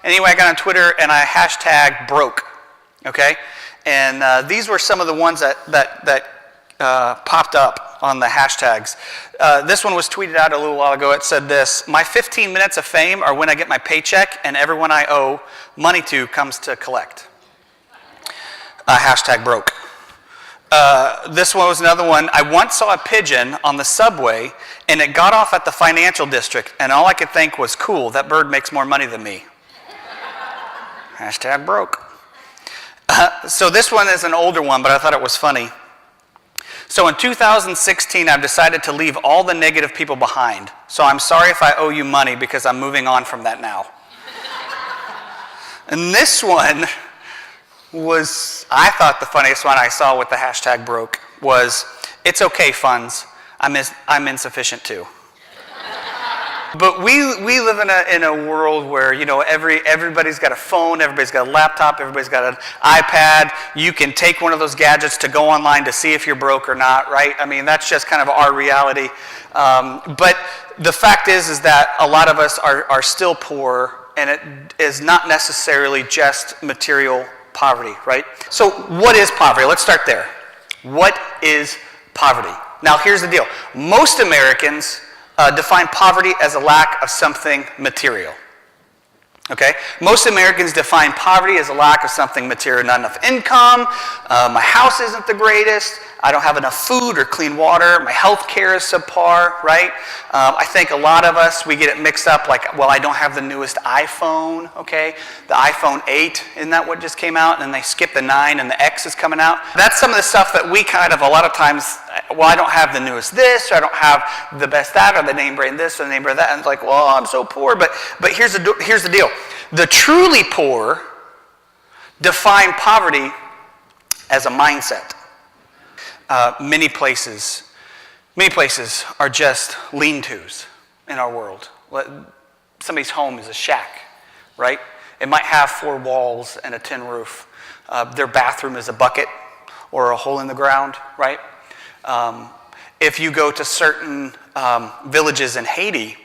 Anyway, I got on Twitter and I hashtag broke, okay? And these were some of the ones that popped up on the hashtags. This one was tweeted out a little while ago. It said this: my 15 minutes of fame are when I get my paycheck and everyone I owe money to comes to collect. Hashtag broke. This one was another one. I once saw a pigeon on the subway and it got off at the financial district and all I could think was, cool, that bird makes more money than me. Hashtag broke. So this one is an older one, but I thought it was funny. So in 2016, I've decided to leave all the negative people behind. So I'm sorry if I owe you money because I'm moving on from that now. And this one was, I thought the funniest one I saw with the hashtag broke was, it's okay, funds, I'm insufficient too. But we live in a world where, you know, everybody's got a phone, everybody's got a laptop, everybody's got an iPad. You can take one of those gadgets to go online to see if you're broke or not, right? I mean, that's just kind of our reality. But the fact is that a lot of us are still poor, and it is not necessarily just material poverty, right? So what is poverty? Let's start there. What is poverty? Now, here's the deal. Most Americans define poverty as a lack of something material. Okay? Most Americans define poverty as a lack of something material. Not enough income, my house isn't the greatest, I don't have enough food or clean water, my health care is subpar, right? I think a lot of us, we get it mixed up like, well, I don't have the newest iPhone, okay? The iPhone 8, isn't that what just came out? And then they skip the 9 and the X is coming out. That's some of the stuff that we kind of, a lot of times, well, I don't have the newest this, or I don't have the best that, or the name brand this, or the name brand that. And it's like, well, I'm so poor. But here's the deal. The truly poor define poverty as a mindset. Many places are just lean-tos in our world. Somebody's home is a shack, right? It might have 4 walls and a tin roof. Their bathroom is a bucket or a hole in the ground, right? If you go to certain villages in Haiti,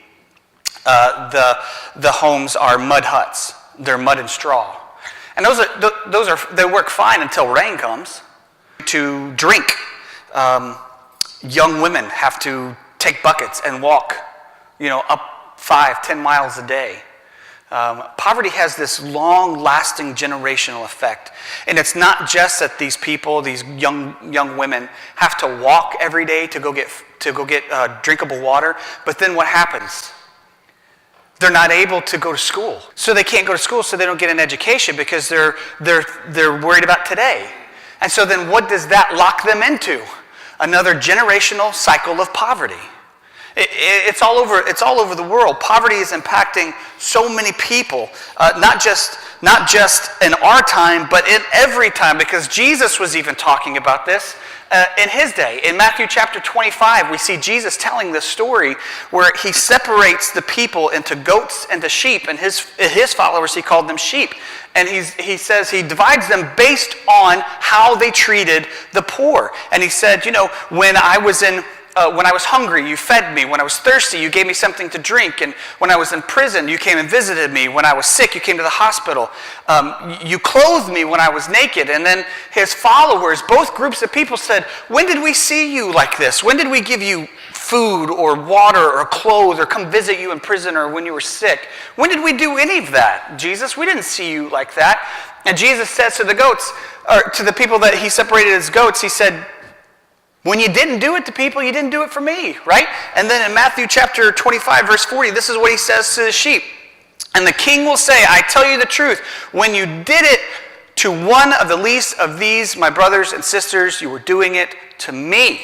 the homes are mud huts. They're mud and straw. And they work fine until rain comes. To drink, young women have to take buckets and walk, up 5-10 miles a day. Poverty has this long-lasting generational effect. And it's not just that these people, these young women, have to walk every day to go get drinkable water, but then what happens? They're not able to go to school. So they can't go to school, so they don't get an education because they're worried about today. And so then what does that lock them into? Another generational cycle of poverty. It's all over the world. Poverty is impacting so many people, not just in our time, but in every time, because Jesus was even talking about this in his day. In Matthew chapter 25, we see Jesus telling this story where he separates the people into goats and to sheep, and his followers, he called them sheep. And he says he divides them based on how they treated the poor. And he said, when I was hungry, you fed me. When I was thirsty, you gave me something to drink. And when I was in prison, you came and visited me. When I was sick, you came to the hospital. You clothed me when I was naked. And then his followers, both groups of people, said, when did we see you like this? When did we give you food or water or clothes or come visit you in prison or when you were sick? When did we do any of that, Jesus? We didn't see you like that. And Jesus says to the goats, or to the people that he separated as goats, he said, when you didn't do it to people, you didn't do it for me, right? And then in Matthew chapter 25, verse 40, this is what he says to the sheep. And the king will say, I tell you the truth, when you did it to one of the least of these, my brothers and sisters, you were doing it to me.